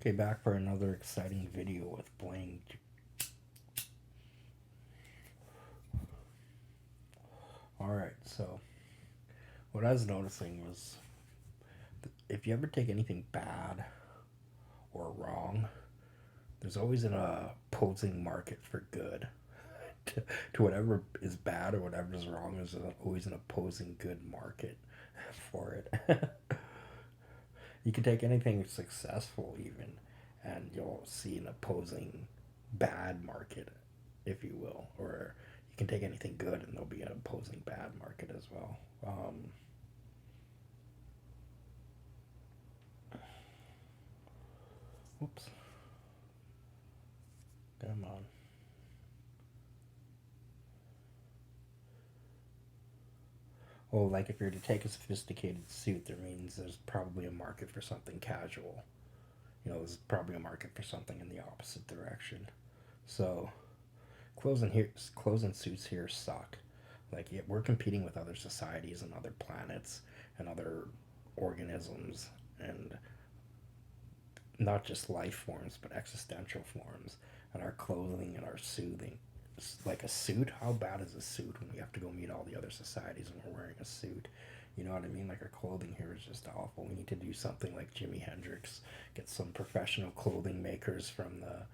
Okay, back for another exciting video with Blaine. Alright, so what I was noticing was if you ever take anything bad or wrong, there's always an opposing market for good. To whatever is bad or whatever is wrong, there's always an opposing good market for it. You can take anything successful, even, and you'll see an opposing bad market, if you will, or you can take anything good and there'll be an opposing bad market as well. Oops, come on. Well, like if you're to take a sophisticated suit, that means there's probably a market for something casual. There's probably a market for something in the opposite direction. So clothes and suits here suck. Like, yeah, we're competing with other societies and other planets and other organisms, and not just life forms but existential forms. And our clothing and our soothing, like a suit, how bad is a suit when we have to go meet all the other societies and we're wearing a suit? You know what I mean? Like, our clothing here is just awful. We need to do something like Jimi Hendrix, get some professional clothing makers from the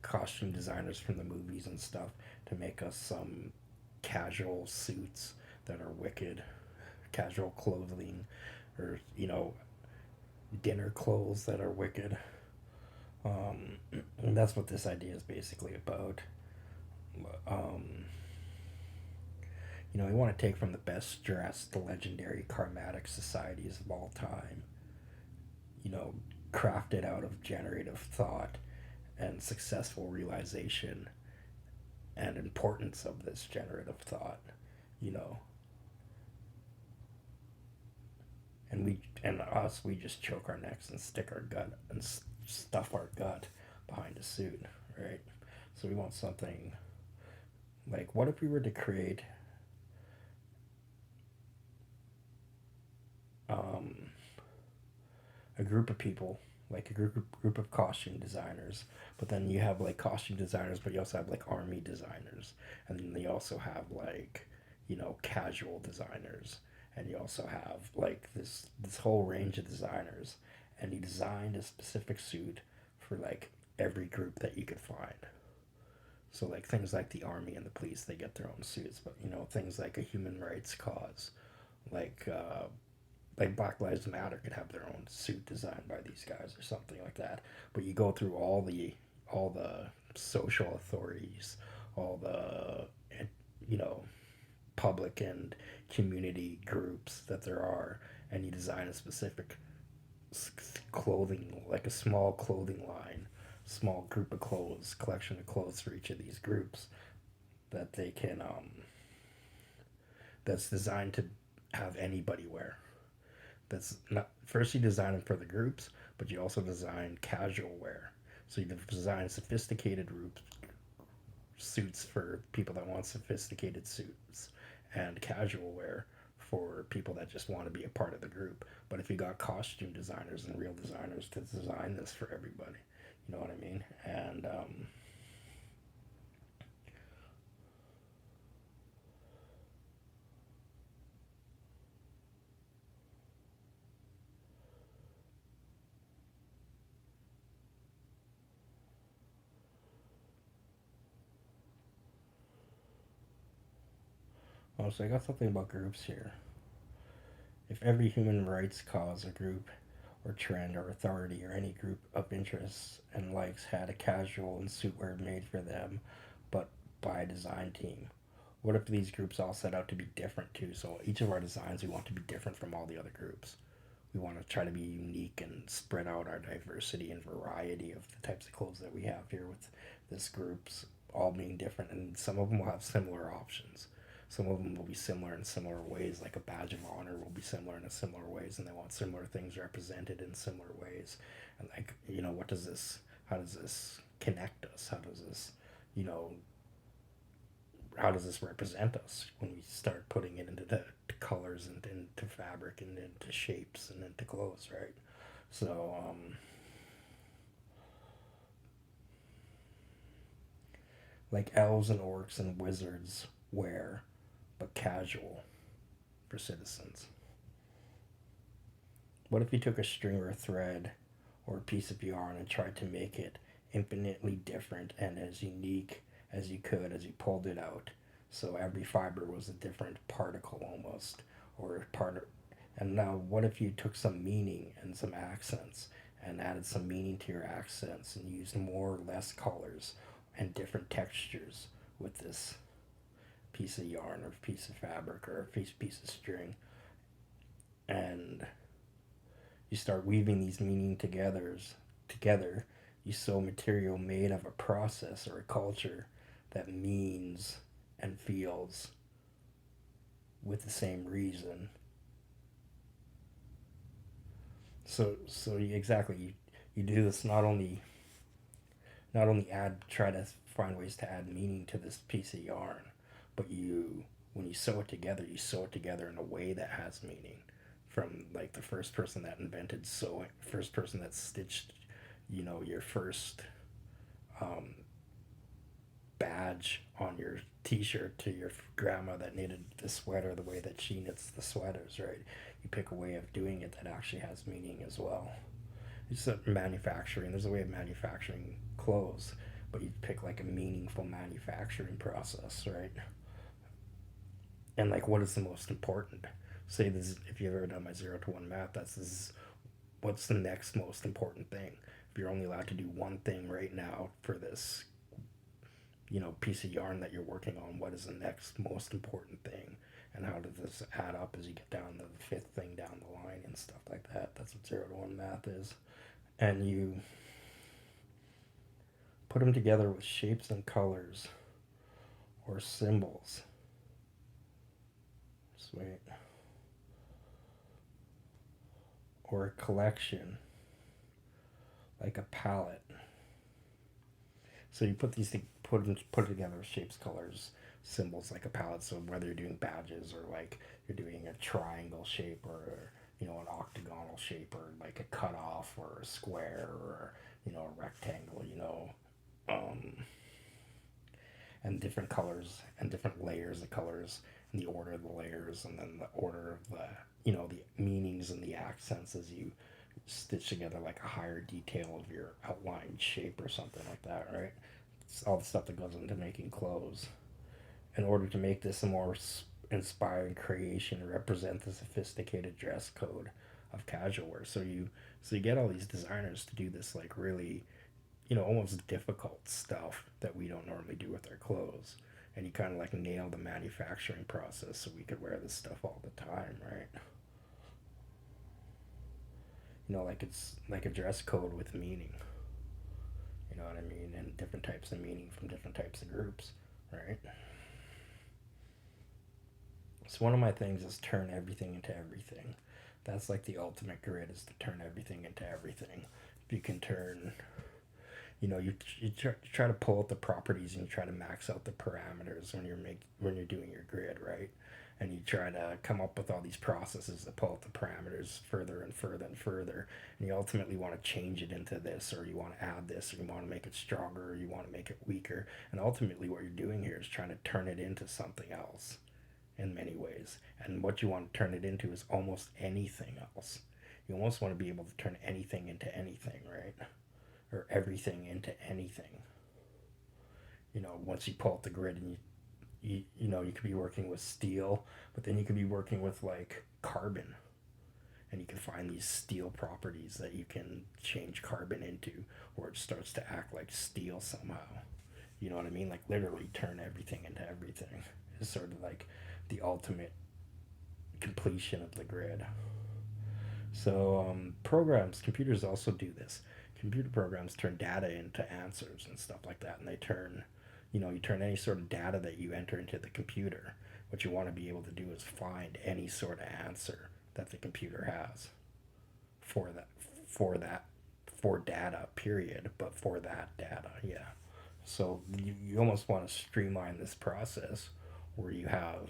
costume designers from the movies and stuff to make us some casual suits that are wicked, casual clothing, or dinner clothes that are wicked. And that's what this idea is basically about. Um, we want to take from the best dressed, legendary karmatic societies of all time, you know, crafted out of generative thought and successful realization and importance of this generative thought, you know. And we just choke our necks and stick our gut and stuff our gut behind a suit, right? So we want something like, what if we were to create um, a group of people, like a group of costume designers, but then you have like costume designers, but you also have like army designers, and then you also have like casual designers, and you also have like this whole range of designers, and you designed a specific suit for like every group that you could find. So like things like the army and the police, they get their own suits, but things like a human rights cause, like like Black Lives Matter could have their own suit designed by these guys or something like that. But you go through all the social authorities, all the you know public and community groups that there are, and you design a specific clothing, like a small clothing line, small group of clothes, collection of clothes for each of these groups that they can that's designed to have anybody wear. That's not, first you design them for the groups, but you also design casual wear. So you design sophisticated suits for people that want sophisticated suits, and casual wear for people that just want to be a part of the group. But if you got costume designers and real designers to design this for everybody, you know what I mean? And also, I got something about groups here. If every human rights cause or group or trend or authority or any group of interests and likes had a casual and suitwear made for them, but by a design team, what if these groups all set out to be different too? So each of our designs, we want to be different from all the other groups. We want to try to be unique and spread out our diversity and variety of the types of clothes that we have here with this group's all being different, and some of them will have similar options. Some of them will be similar in similar ways, like a badge of honor will be similar in similar ways, and they want similar things represented in similar ways. And like, what does this? How does this connect us? You know, how does this represent us when we start putting it into the colors and into fabric and into shapes and into clothes, right? So like elves and orcs and wizards wear, but casual for citizens. What if you took a string or a thread or a piece of yarn and tried to make it infinitely different and as unique as you could as you pulled it out? So every fiber was a different particle almost, or part of, and now what if you took some meaning and some accents and added some meaning to your accents and used more or less colors and different textures with this piece of yarn or piece of fabric or a piece of string, and you start weaving these meaning together, you sew material made of a process or a culture that means and feels with the same reason. So exactly, you do this not only add try to find ways to add meaning to this piece of yarn, but when you sew it together in a way that has meaning. From like the first person that invented sewing, first person that stitched, your first um, badge on your T-shirt to your grandma that knitted the sweater the way that she knits the sweaters, right? You pick a way of doing it that actually has meaning as well. It's manufacturing. There's a way of manufacturing clothes, but you pick like a meaningful manufacturing process, right? And like, what is the most important? Say this, if you've ever done my 0 to 1 math, that's this. What's the next most important thing? If you're only allowed to do one thing right now for this, piece of yarn that you're working on, what is the next most important thing? And how does this add up as you get down to the fifth thing down the line and stuff like that? That's what 0 to 1 math is. And you put them together with shapes and colors or symbols. Sweet. Or a collection, like a palette. So you put these things, put it together with shapes, colors, symbols, like a palette. So whether you're doing badges or like you're doing a triangle shape or an octagonal shape or like a cutoff or a square or a rectangle, um, and different colors and different layers of colors and the order of the layers and then the order of the meanings and the accents as you stitch together like a higher detail of your outlined shape or something like that, right? It's all the stuff that goes into making clothes. In order to make this a more inspiring creation and represent the sophisticated dress code of casual wear. So you get all these designers to do this like really, almost difficult stuff that we don't normally do with our clothes. And you kind of like nail the manufacturing process so we could wear this stuff all the time, right? Like it's like a dress code with meaning. You know what I mean? And different types of meaning from different types of groups, right? So one of my things is turn everything into everything. That's like the ultimate grid, is to turn everything into everything. If you can turn, you try to pull out the properties and you try to max out the parameters when you're doing your grid, right? And you try to come up with all these processes that pull out the parameters further and further and further, and you ultimately want to change it into this, or you want to add this, or you want to make it stronger, or you want to make it weaker, and ultimately what you're doing here is trying to turn it into something else in many ways. And what you want to turn it into is almost anything else. You almost want to be able to turn anything into anything, right? Or everything into anything. Once you pull out the grid and you could be working with steel, but then you could be working with like carbon, and you can find these steel properties that you can change carbon into, or it starts to act like steel somehow. You know what I mean? Like literally turn everything into everything. It's sort of like the ultimate completion of the grid. So computers also do this. Computer programs turn data into answers and stuff like that, and you turn any sort of data that you enter into the computer. What you want to be able to do is find any sort of answer that the computer has for for data, period, but for that data, yeah. So you almost want to streamline this process where you have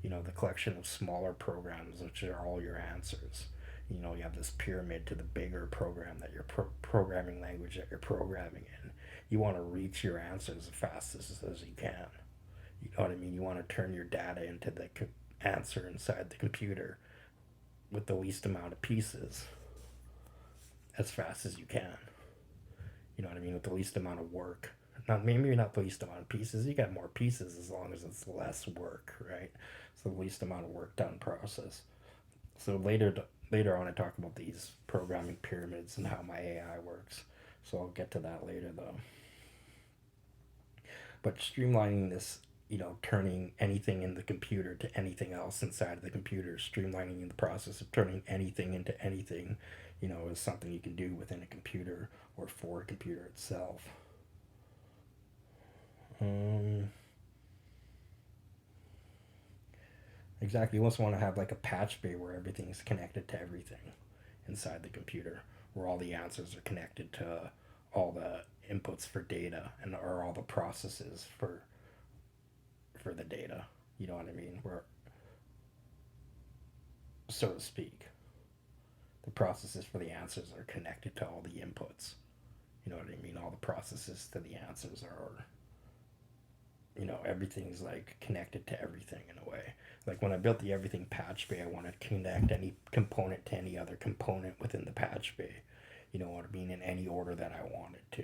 the collection of smaller programs, which are all your answers. You have this pyramid to the bigger program that you're programming language that you're programming in. You want to reach your answers as fast as you can. You know what I mean? You want to turn your data into the answer inside the computer with the least amount of pieces as fast as you can. You know what I mean? With the least amount of work. Not maybe not the least amount of pieces. You got more pieces as long as it's less work, right? So the least amount of work done process. So later on, I talk about these programming pyramids and how my AI works. So I'll get to that later, though. But streamlining this, turning anything in the computer to anything else inside of the computer, streamlining the process of turning anything into anything, is something you can do within a computer or for a computer itself. Um, exactly. You also want to have like a patch bay where everything is connected to everything inside the computer, where all the answers are connected to all the inputs for data and or all the processes for the data. You know what I mean? Where, so to speak, the processes for the answers are connected to all the inputs. You know what I mean? All the processes to the answers are, everything's like connected to everything in a way. Like when I built the everything patch bay, I want to connect any component to any other component within the patch bay. You know what I mean? In any order that I want it to.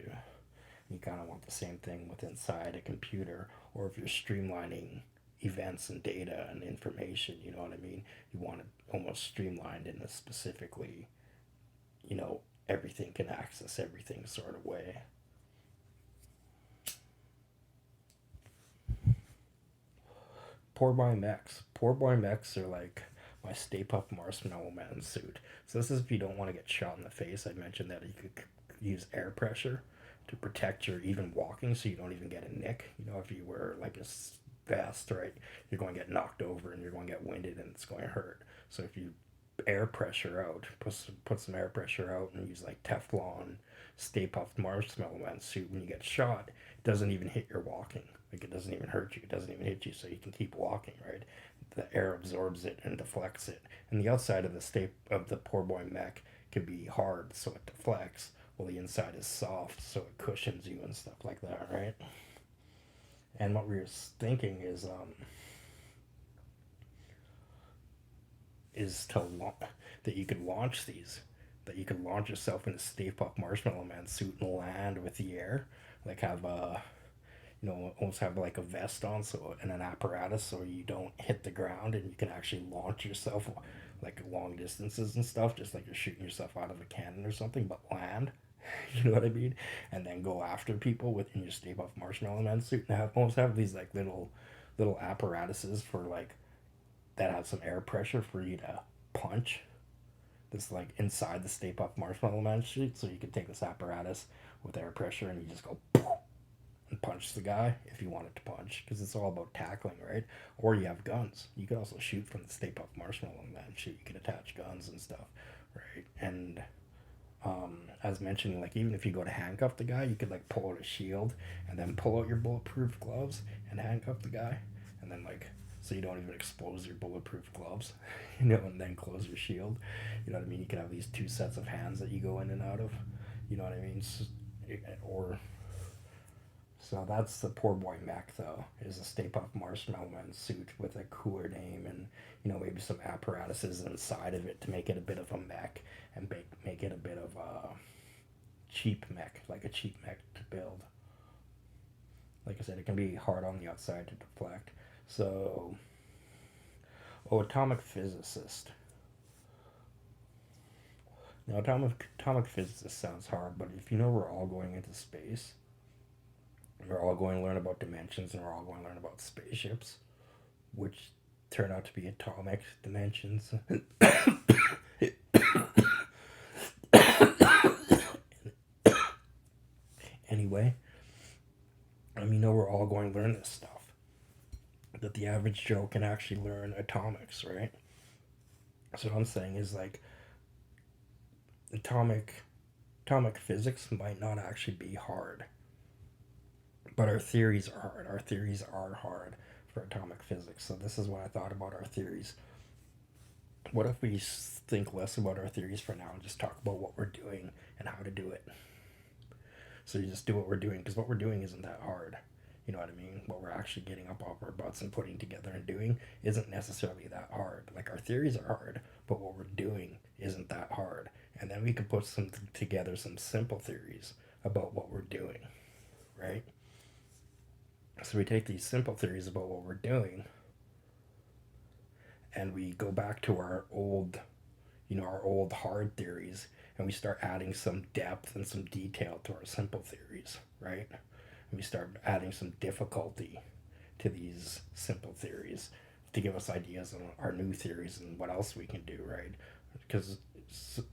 You kind of want the same thing with inside a computer, or if you're streamlining events and data and information, you know what I mean? You want it almost streamlined in a specifically, you know, everything can access everything sort of way. Poor Boy Mechs. Poor Boy Mechs are like my Stay Puft Marshmallow Man suit. So this is if you don't want to get shot in the face. I mentioned that you could use air pressure to protect your even walking so you don't even get a nick. If you wear like a vest, right, you're going to get knocked over and you're going to get winded and it's going to hurt. So if you air pressure out, put some air pressure out and use like Teflon Stay Puft Marshmallow Man suit, when you get shot, it doesn't even hit your walking. Like it doesn't even hurt you. It doesn't even hit you, so you can keep walking, right? The air absorbs it and deflects it. And the outside of the Poor Boy Mech can be hard, so it deflects. Well, the inside is soft, so it cushions you and stuff like that, right? And what we were thinking is that you could launch these, that you could launch yourself in a Stay Puft Marshmallow Man suit and land with the air, like have a almost have like a vest on, so and an apparatus, so you don't hit the ground, and you can actually launch yourself like long distances and stuff, just like you're shooting yourself out of a cannon or something, but land. You know what I mean? And then go after people within your Stay Puft Marshmallow Man suit, and almost have these like little apparatuses for like that have some air pressure for you to punch. This like inside the Stay Puft Marshmallow Man suit, so you can take this apparatus with air pressure and you just go and punch the guy if you wanted to punch, because it's all about tackling, right? Or you have guns. You could also shoot from the Stay Puft Marshmallow Man shoot. You can attach guns and stuff, right? And as mentioned, like even if you go to handcuff the guy, you could like pull out a shield and then pull out your bulletproof gloves and handcuff the guy, and then like so you don't even expose your bulletproof gloves, and then close your shield. You know what I mean? You can have these two sets of hands that you go in and out of. You know what I mean? Or so that's the Poor Boy Mech, though, is a Stay Puft Marshmallow Man suit with a cooler name and, maybe some apparatuses inside of it to make it a bit of a mech and make it a bit of a cheap mech, like a cheap mech to build. Like I said, it can be hard on the outside to deflect. So, atomic physicist. Now, atomic physicist sounds hard, but if we're all going into space, we're all going to learn about dimensions and we're all going to learn about spaceships, which turn out to be atomic dimensions. Anyway, we're all going to learn this stuff. That the average Joe can actually learn atomics, right? So what I'm saying is like atomic physics might not actually be hard, but our theories are hard. Our theories are hard for atomic physics. So this is what I thought about our theories. What if we think less about our theories for now and just talk about what we're doing and how to do it? So you just do what we're doing, because what we're doing isn't that hard. You know what I mean? What we're actually getting up off our butts and putting together and doing isn't necessarily that hard. Like, our theories are hard, but what we're doing isn't that hard. And then we can put together some simple theories about what we're doing, right? So we take these simple theories about what we're doing, and we go back to our old hard theories, and we start adding some depth and some detail to our simple theories, right? And we start adding some difficulty to these simple theories to give us ideas on our new theories and what else we can do, right? Because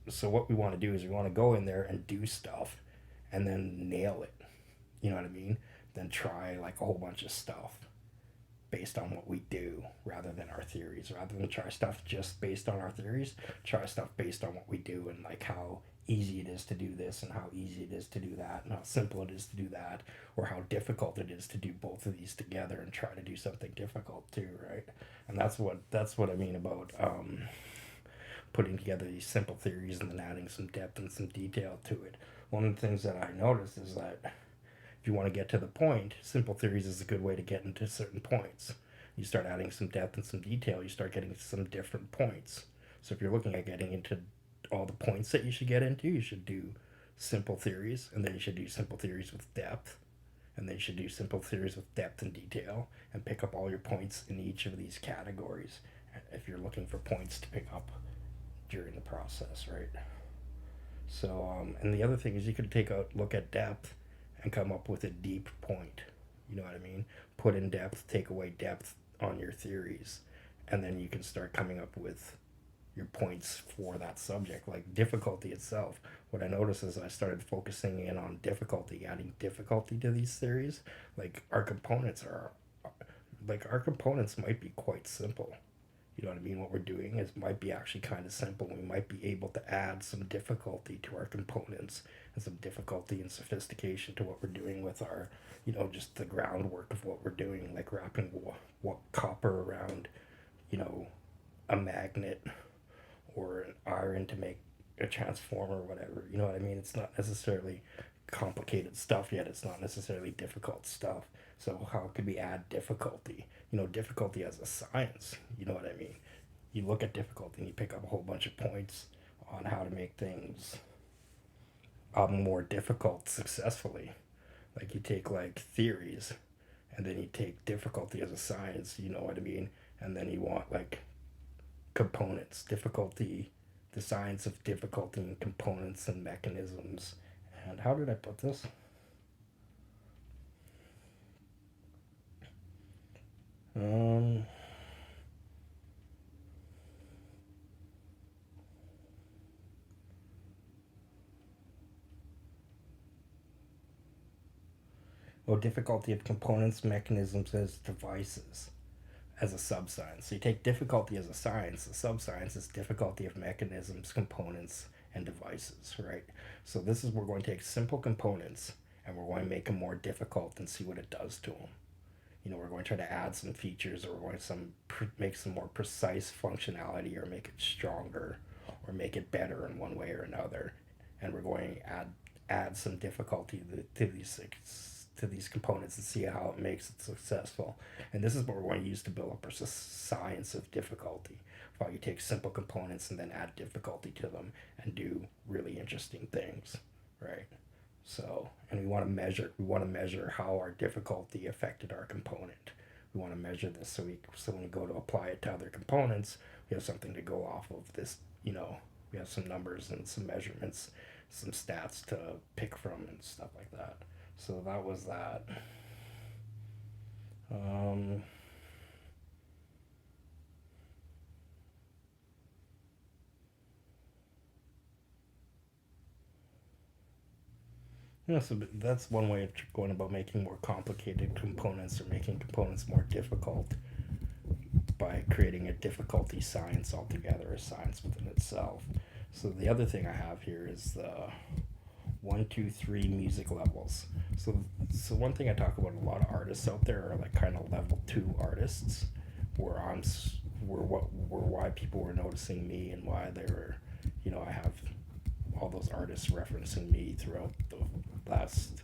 so what we want to do is we want to go in there and do stuff and then nail it. You know what I mean? Then try like a whole bunch of stuff based on what we do rather than our theories. Rather than try stuff just based on our theories, try stuff based on what we do and like how easy it is to do this and how easy it is to do that and how simple it is to do that, or how difficult it is to do both of these together and try to do something difficult too, right? And that's what I mean about putting together these simple theories and then adding some depth and some detail to it. One of the things that I noticed is that if you want to get to the point, simple theories is a good way to get into certain points. You start adding some depth and some detail, you start getting some different points. So if you're looking at getting into all the points that you should get into, you should do simple theories, and then you should do simple theories with depth, and then you should do simple theories with depth and detail, and pick up all your points in each of these categories if you're looking for points to pick up during the process, right? So, and the other thing is you could take a look at depth and come up with a deep point. You know what I mean? Put in depth, take away depth on your theories, and then you can start coming up with your points for that subject. Like difficulty itself, what I noticed is I started focusing in on difficulty, adding difficulty to these theories. Like our components might be quite simple. You know what I mean? What we're doing is might be actually kind of simple. We might be able to add some difficulty to our components and some difficulty and sophistication to what we're doing with our, just the groundwork of what we're doing, like wrapping what copper around, you know, a magnet or an iron to make a transformer or whatever. You know what I mean? It's not necessarily complicated stuff yet. It's not necessarily difficult stuff. So how could we add difficulty? Difficulty as a science. You know what I mean? You look at difficulty and you pick up a whole bunch of points on how to make things more difficult successfully. Like you take like theories and then you take difficulty as a science, you know what I mean? And then you want like components, difficulty, the science of difficulty and components and mechanisms. And how did I put this? Um, difficulty of components, mechanisms as devices as a subscience. So you take difficulty as a science, the subscience is difficulty of mechanisms, components, and devices, right? So this is, we're going to take simple components and we're going to make them more difficult and see what it does to them. We're going to try to add some features, or we're going to make some more precise functionality, or make it stronger, or make it better in one way or another. And we're going to add some difficulty to these components and see how it makes it successful. And this is what we're going to use to build up our science of difficulty. While you take simple components and then add difficulty to them and do really interesting things, right? So, and we want to measure how our difficulty affected our component. We want to measure this so when we go to apply it to other components, we have something to go off of this, we have some numbers and some measurements, some stats to pick from and stuff like that. So that was that. So that's one way of going about making more complicated components, or making components more difficult, by creating a difficulty science altogether, a science within itself. So the other thing I have here is the 1, 2, 3 music levels. So one thing I talk about, a lot of artists out there are like kind of level 2 artists, where why people were noticing me and why they were, I have all those artists referencing me throughout the last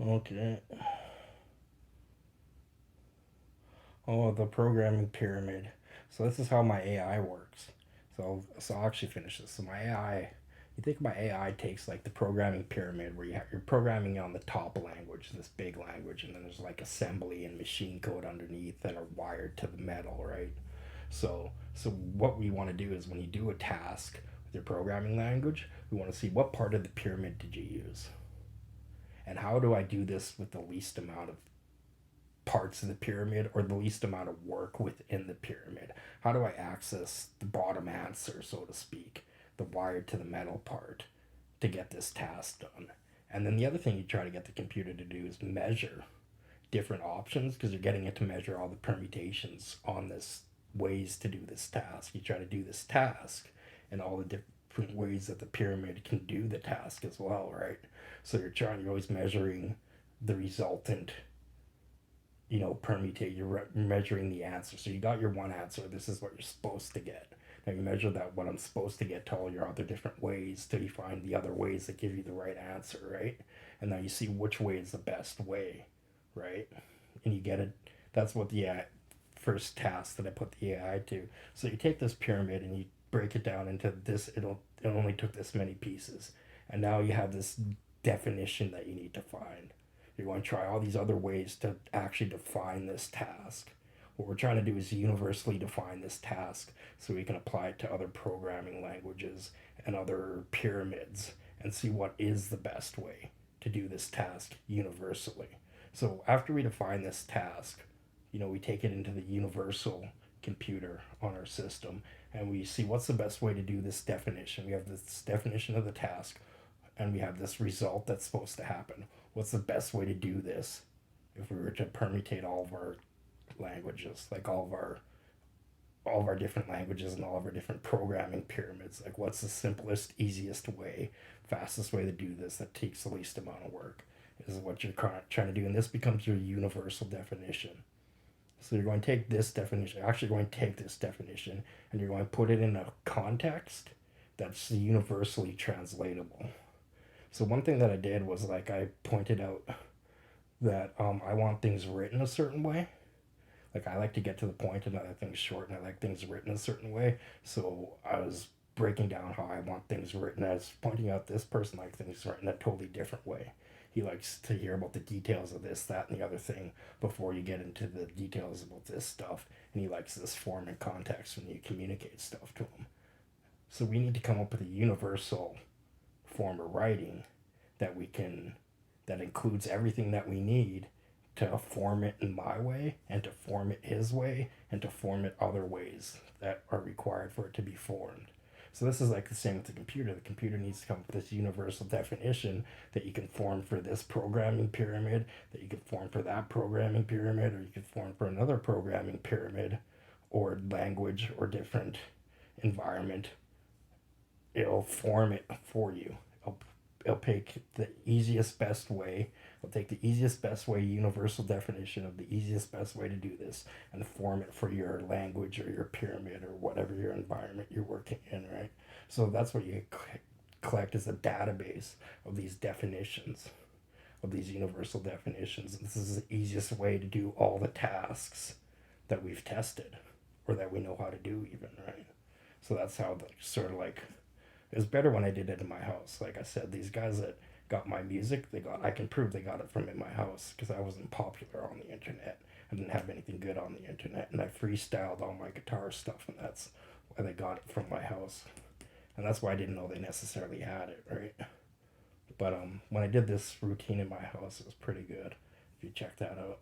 Okay. Oh, the programming pyramid. So this is how my AI works. So I'll actually finish this. So my AI, you think my AI takes like the programming pyramid where you're programming on the top language, this big language, and then there's like assembly and machine code underneath that are wired to the metal, right? So what we want to do is when you do a task with your programming language, we want to see what part of the pyramid did you use, and how do I do this with the least amount of parts of the pyramid or the least amount of work within the pyramid. How do I access the bottom answer, so to speak, the wired to the metal part, to get this task done? And then the other thing you try to get the computer to do is measure different options, because you're getting it to measure all the permutations on this ways to do this task. You try to do this task and all the different ways that the pyramid can do the task as well, right? So you're always measuring the resultant, permutate. You're measuring the answer. So you got your one answer. This is what you're supposed to get. Now you measure that what I'm supposed to get to all your other different ways till you find the other ways that give you the right answer, right? And now you see which way is the best way, right? And you get it. That's what the first task that I put the AI to. So you take this pyramid and you break it down into this. It only took this many pieces, and now you have this definition that you need to find. You're going to try all these other ways to actually define this task. What we're trying to do is universally define this task so we can apply it to other programming languages and other pyramids and see what is the best way to do this task universally. So after we define this task, we take it into the universal computer on our system and we see what's the best way to do this definition. We have this definition of the task and we have this result that's supposed to happen. What's the best way to do this if we were to permutate all of our languages, like all of our different languages and all of our different programming pyramids? Like, what's the simplest, easiest way, fastest way to do this that takes the least amount of work? Is what you're trying to do, and this becomes your universal definition. So you're going to take this definition, actually going to take this definition, and you're going to put it in a context that's universally translatable. So one thing that I did was like I pointed out that I want things written a certain way. Like I like to get to the point and I like things short and I like things written a certain way. So I was breaking down how I want things written. I was pointing out this person likes things written a totally different way. He likes to hear about the details of this, that, and the other thing before you get into the details about this stuff. And he likes this form and context when you communicate stuff to him. So we need to come up with a universal form of writing that we can that includes everything that we need to form it in my way and to form it his way and to form it other ways that are required for it to be formed. So this is like the same with the computer. The computer needs to come up with this universal definition that you can form for this programming pyramid, that you can form for that programming pyramid, or you can form for another programming pyramid or language or different environment. It'll form it for you. It'll take the easiest best way. It'll take the easiest best way universal definition of the easiest best way to do this and form it for your language or your pyramid or whatever your environment you're working in, right? So that's what you collect as a database of these definitions, of these universal definitions. This is the easiest way to do all the tasks that we've tested or that we know how to do even, right? So that's how the sort of like it was better when I did it in my house. Like I said, these guys that got my music, I can prove they got it from in my house because I wasn't popular on the internet. I didn't have anything good on the internet, and I freestyled all my guitar stuff, and that's why they got it from my house. And that's why I didn't know they necessarily had it, right? But when I did this routine in my house, it was pretty good. If you check that out.